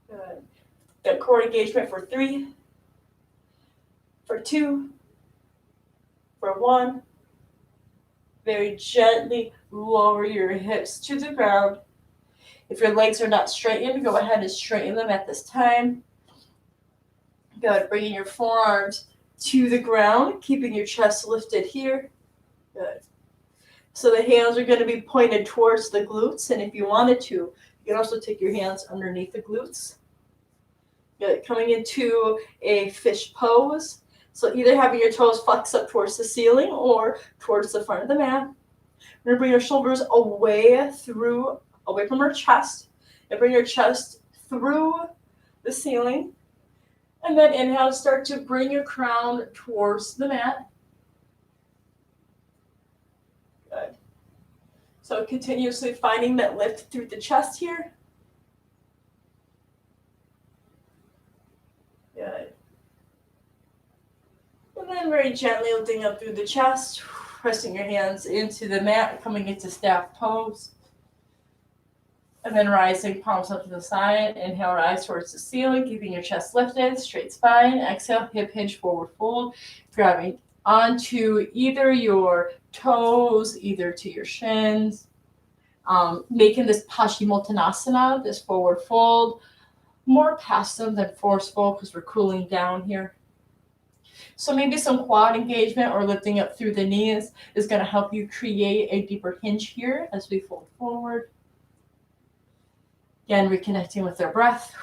Good. That core engagement for 3, for 2, for 1. Very gently lower your hips to the ground. If your legs are not straightened, go ahead and straighten them at this time. Good. Bringing your forearms to the ground, keeping your chest lifted here. Good. So the hands are going to be pointed towards the glutes, and if you wanted to, you can also take your hands underneath the glutes. Good. Coming into a fish pose. So either having your toes flex up towards the ceiling or towards the front of the mat. We're going to bring your shoulders away from our chest, and bring your chest through the ceiling. And then inhale, start to bring your crown towards the mat. Good. So continuously finding that lift through the chest here. Good. And then very gently lifting up through the chest, pressing your hands into the mat, coming into staff pose. And then rising, palms up to the side. Inhale, rise towards the ceiling, keeping your chest lifted, straight spine. Exhale, hip hinge, forward fold. Grabbing onto either your toes, either to your shins. Making this Paschimottanasana, this forward fold, more passive than forceful because we're cooling down here. So maybe some quad engagement or lifting up through the knees is going to help you create a deeper hinge here as we fold forward. Again, reconnecting with our breath.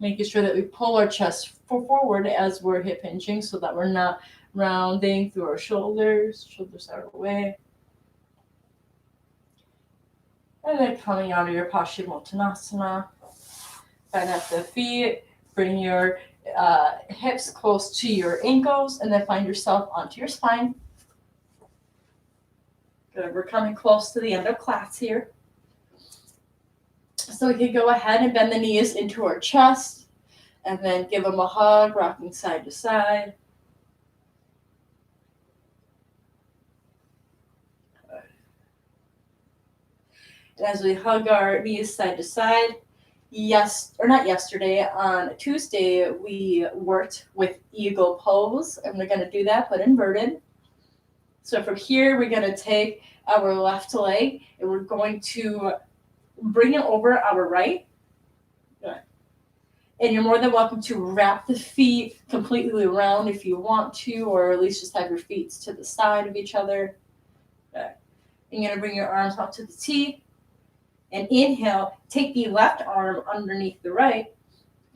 Making sure that we pull our chest forward as we're hip hinging so that we're not rounding through our shoulders. Shoulders are away. And then coming out of your Paschimottanasana. Find out the feet. Bring your hips close to your ankles, and then find yourself onto your spine. Good. We're coming close to the end of class here. So we can go ahead and bend the knees into our chest, and then give them a hug, rocking side to side. And as we hug our knees side to side, on Tuesday, we worked with eagle pose, and we're going to do that, but inverted. So from here, we're going to take our left leg, and we're going to bring it over our right. Good. And you're more than welcome to wrap the feet completely around if you want to, or at least just have your feet to the side of each other. Good. You're going to bring your arms out to the T. And inhale, take the left arm underneath the right.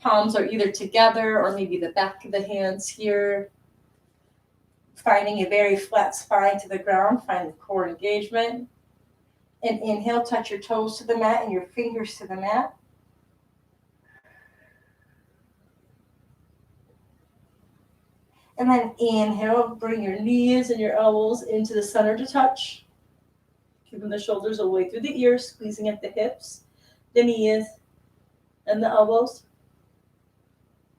Palms are either together or maybe the back of the hands here. Finding a very flat spine to the ground, find the core engagement. And inhale, touch your toes to the mat and your fingers to the mat. And then inhale, bring your knees and your elbows into the center to touch. Keeping the shoulders away through the ears, squeezing at the hips, the knees, and the elbows.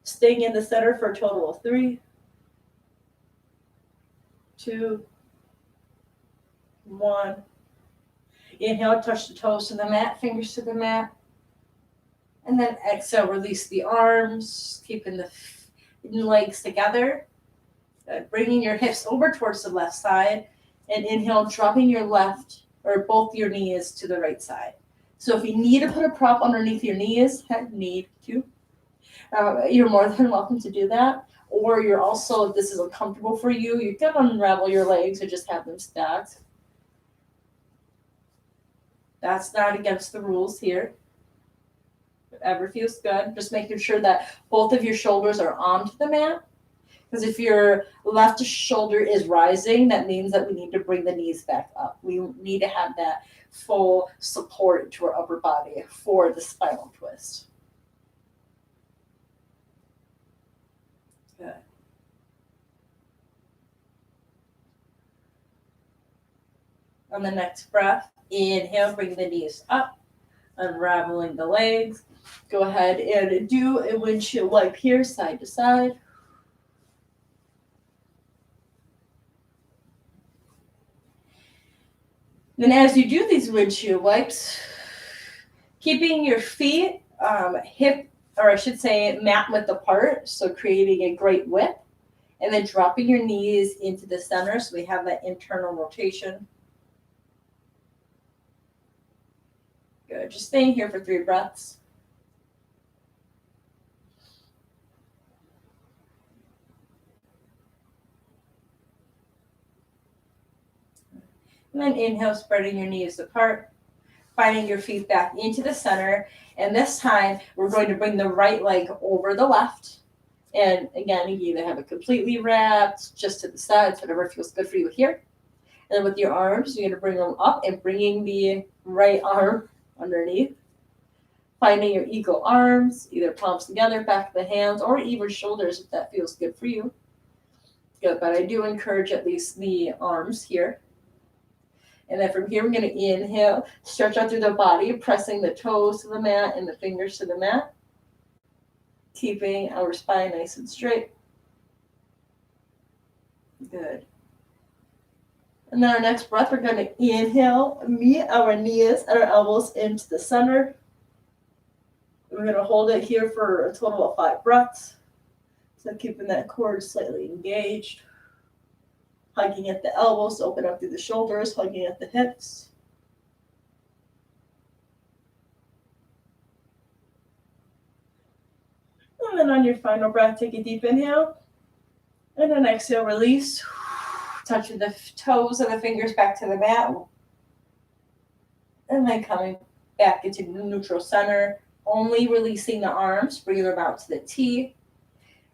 Staying in the center for a total of 3, 2, 1. Inhale, touch the toes to the mat, fingers to the mat. And then exhale, release the arms, keeping the legs together. Bringing your hips over towards the left side. And inhale, dropping your left or both your knees to the right side. So if you need to put a prop underneath your knees, you're more than welcome to do that. Or you're also, if this is uncomfortable for you, you can unravel your legs or just have them stacked. That's not against the rules here. Whatever feels good. Just making sure that both of your shoulders are onto the mat. Because if your left shoulder is rising, that means that we need to bring the knees back up. We need to have that full support to our upper body for the spinal twist. Good. On the next breath, inhale, bring the knees up, unraveling the legs. Go ahead and do a windshield wipe here, side to side. Then as you do these windshield wipes, keeping your feet mat width apart, so creating a great width, and then dropping your knees into the center so we have that internal rotation. Good. Just staying here for 3 breaths. And then inhale, spreading your knees apart, finding your feet back into the center. And this time, we're going to bring the right leg over the left. And again, you either have it completely wrapped, just to the sides, whatever feels good for you here. And then with your arms, you're going to bring them up and bringing the right arm underneath. Finding your eagle arms, either palms together, back of the hands, or even shoulders if that feels good for you. Good, but I do encourage at least the arms here. And then from here, we're going to inhale, stretch out through the body, pressing the toes to the mat and the fingers to the mat. Keeping our spine nice and straight. Good. And then our next breath, we're going to inhale, meet our knees and our elbows into the center. We're going to hold it here for a total of 5 breaths. So keeping that core slightly engaged. Hugging at the elbows, open up through the shoulders, hugging at the hips. And then on your final breath, take a deep inhale. And then exhale, release. Touching the toes and the fingers back to the mat. And then coming back into the neutral center, only releasing the arms, bringing them out to the T.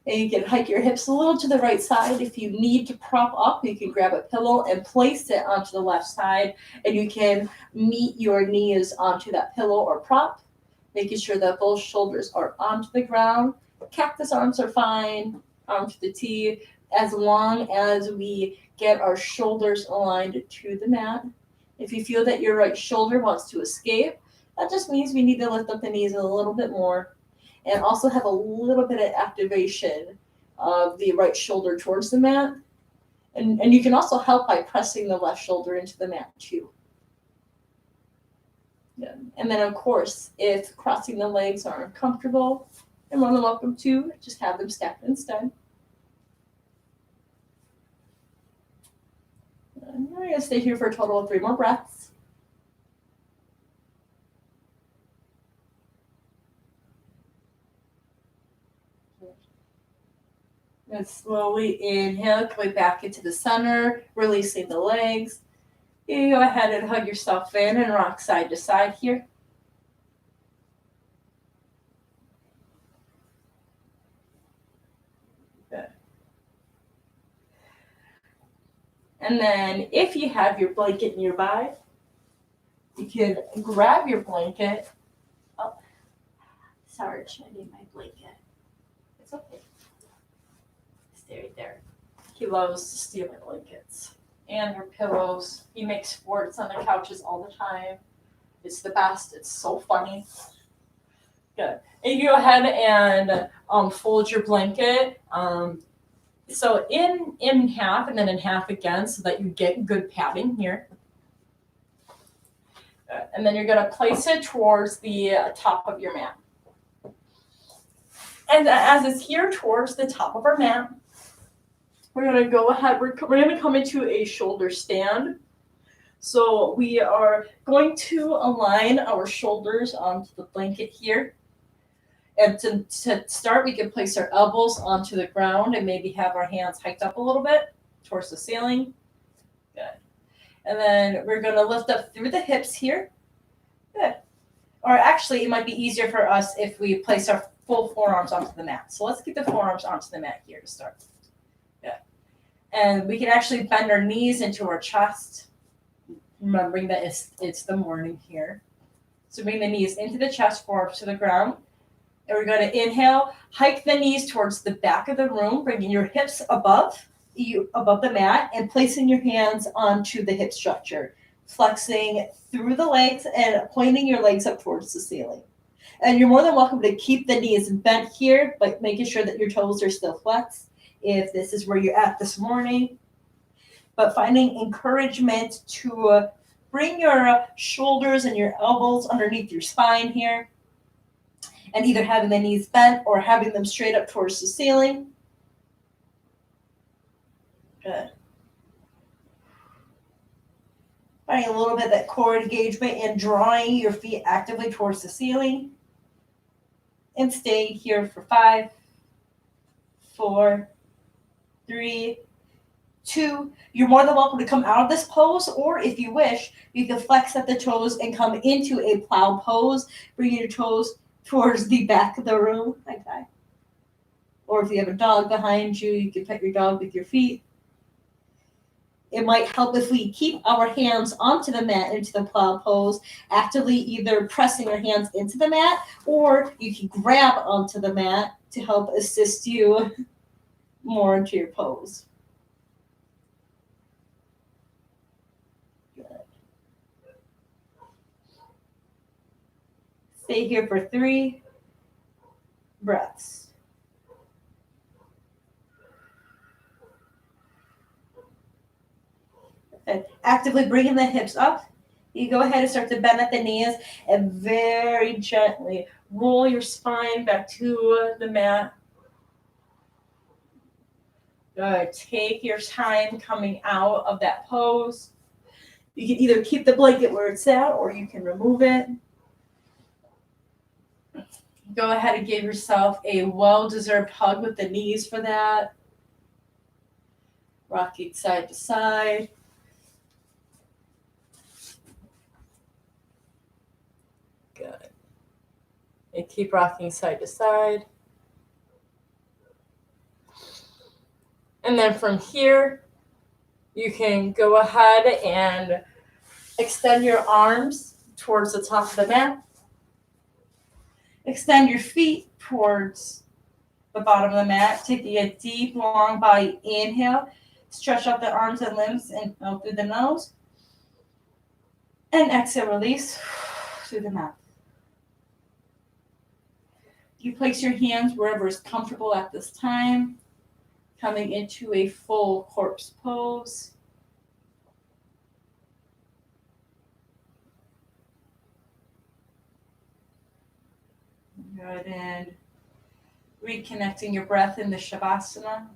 And you can hike your hips a little to the right side. If you need to prop up, you can grab a pillow and place it onto the left side, and you can meet your knees onto that pillow or prop, making sure that both shoulders are onto the ground. Cactus arms are fine, arm to the T, as long as we get our shoulders aligned to the mat. If you feel that your right shoulder wants to escape, that just means we need to lift up the knees a little bit more and also have a little bit of activation of the right shoulder towards the mat. And you can also help by pressing the left shoulder into the mat too. Yeah. And then of course, if crossing the legs are uncomfortable, you're more than welcome to just have them stacked instead. And we're going to stay here for a total of 3 more breaths. And slowly inhale, coming back into the center, releasing the legs. You go ahead and hug yourself in and rock side to side here. Good. And then if you have your blanket nearby, you can grab your blanket. Oh, Sarge, I need my blanket. It's okay. Stay right there. He loves to steal my blankets and your pillows. He makes forts on the couches all the time. It's the best. It's so funny. Good. And you go ahead and fold your blanket. So in half and then in half again so that you get good padding here. And then you're going to place it towards the top of your mat. And as it's here towards the top of our mat, we're going to go ahead, we're going to come into a shoulder stand. So we are going to align our shoulders onto the blanket here. And to start, we can place our elbows onto the ground and maybe have our hands hiked up a little bit towards the ceiling. Good. And then we're going to lift up through the hips here. Good. Or actually, it might be easier for us if we place our full forearms onto the mat. So let's get the forearms onto the mat here to start. Good. And we can actually bend our knees into our chest, remembering that it's the morning here. So bring the knees into the chest, forearms to the ground. And we're going to inhale, hike the knees towards the back of the room, bringing your hips above the mat and placing your hands onto the hip structure, flexing through the legs and pointing your legs up towards the ceiling. And you're more than welcome to keep the knees bent here, but making sure that your toes are still flexed if this is where you're at this morning. But finding encouragement to bring your shoulders and your elbows underneath your spine here. And either having the knees bent or having them straight up towards the ceiling. Good. Finding a little bit of that core engagement and drawing your feet actively towards the ceiling. And stay here for 5, 4, 3, 2. You're more than welcome to come out of this pose, or if you wish, you can flex at the toes and come into a plow pose, bringing your toes towards the back of the room, like that. Or if you have a dog behind you, you can pet your dog with your feet. It might help if we keep our hands onto the mat into the plow pose, actively either pressing our hands into the mat, or you can grab onto the mat to help assist you more into your pose. Good. Stay here for 3 breaths. And actively bringing the hips up. You go ahead and start to bend at the knees and very gently roll your spine back to the mat. Good. Take your time coming out of that pose. You can either keep the blanket where it's at or you can remove it. Go ahead and give yourself a well-deserved hug with the knees for that. Rocking side to side. And keep rocking side to side. And then from here, you can go ahead and extend your arms towards the top of the mat. Extend your feet towards the bottom of the mat. Taking a deep, long body inhale. Stretch out the arms and limbs and out through the nose. And exhale, release through the mouth. You place your hands wherever is comfortable at this time, coming into a full corpse pose. Good, and reconnecting your breath in the Shavasana.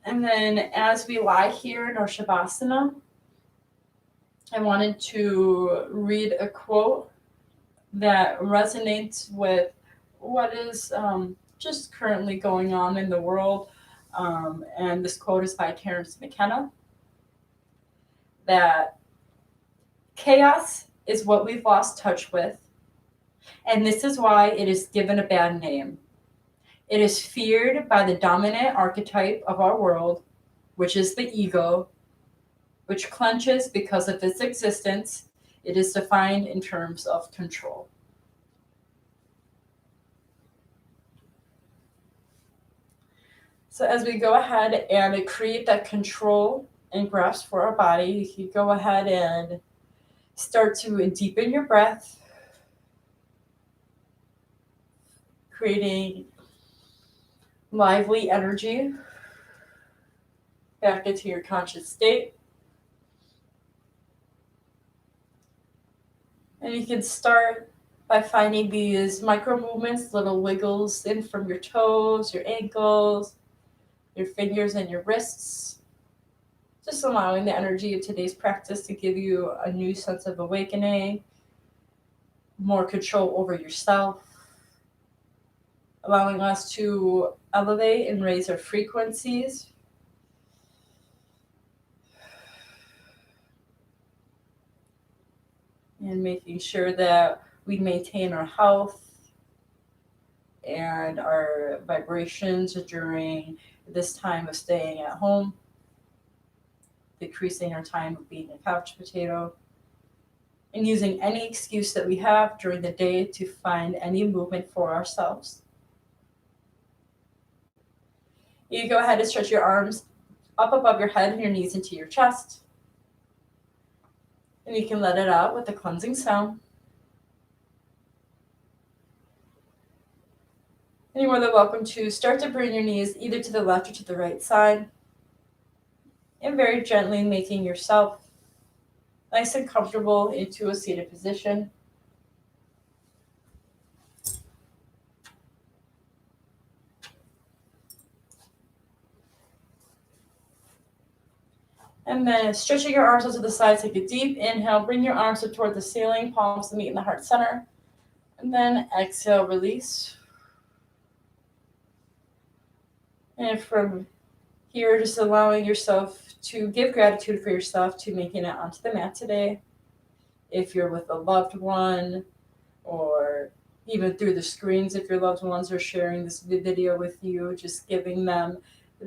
And then as we lie here in our Shavasana, I wanted to read a quote that resonates with what is just currently going on in the world. And this quote is by Terence McKenna, that chaos is what we've lost touch with, and this is why it is given a bad name. It is feared by the dominant archetype of our world, which is the ego, which clenches because of its existence. It is defined in terms of control. So as we go ahead and create that control and grasp for our body, you can go ahead and start to deepen your breath, creating lively energy back into your conscious state. And you can start by finding these micro movements, little wiggles in from your toes, your ankles, your fingers, and your wrists. Just allowing the energy of today's practice to give you a new sense of awakening, more control over yourself, allowing us to elevate and raise our frequencies. And making sure that we maintain our health and our vibrations during this time of staying at home, decreasing our time of being a couch potato, and using any excuse that we have during the day to find any movement for ourselves. You go ahead and stretch your arms up above your head and your knees into your chest. And you can let it out with a cleansing sound. And you're more than welcome to start to bring your knees either to the left or to the right side. And very gently making yourself nice and comfortable into a seated position. And then stretching your arms out to the side, take a deep inhale, bring your arms up toward the ceiling, palms to meet in the heart center. And then exhale, release. And from here, just allowing yourself to give gratitude for yourself to making it onto the mat today. If you're with a loved one, or even through the screens, if your loved ones are sharing this video with you, just giving them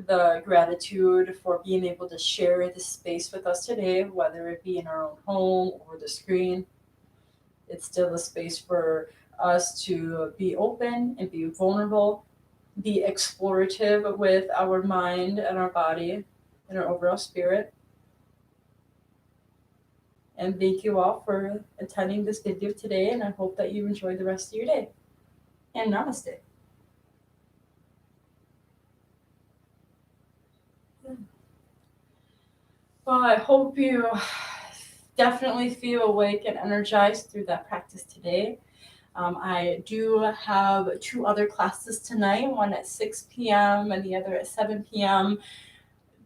the gratitude for being able to share this space with us today, whether it be in our own home or the screen. It's still a space for us to be open and be vulnerable, be explorative with our mind and our body and our overall spirit. And thank you all for attending this video today, and I hope that you enjoy the rest of your day. And namaste. Well, I hope you definitely feel awake and energized through that practice today. I do have 2 other classes tonight, one at 6 p.m. and the other at 7 p.m.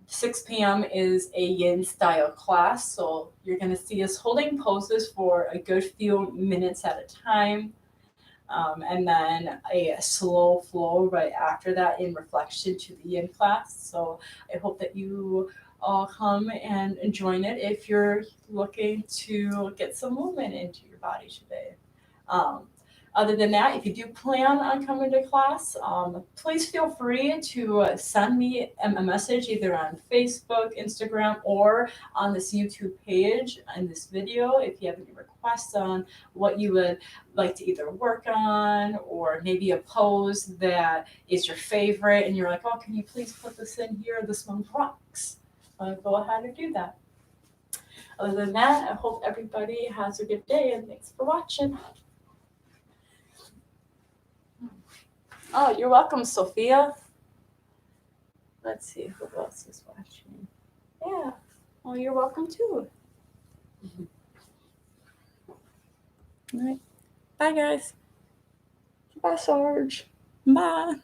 6 p.m. is a yin style class, so you're going to see us holding poses for a good few minutes at a time. And then a slow flow right after that in reflection to the yin class. So I hope that you all come and join it if you're looking to get some movement into your body today. Um, Other than that, if you do plan on coming to class, please feel free to send me a message either on Facebook, Instagram, or on this YouTube page in this video if you have any requests on what you would like to either work on, or maybe a pose that is your favorite and you're like, oh, can you please put this in here? This one rocks. Go ahead and do that. Other than that, I hope everybody has a good day and thanks for watching. Oh, you're welcome, Sophia. Let's see who else is watching. Yeah. Oh, you're welcome too. All right. Bye, guys. Bye, Sarge. Bye.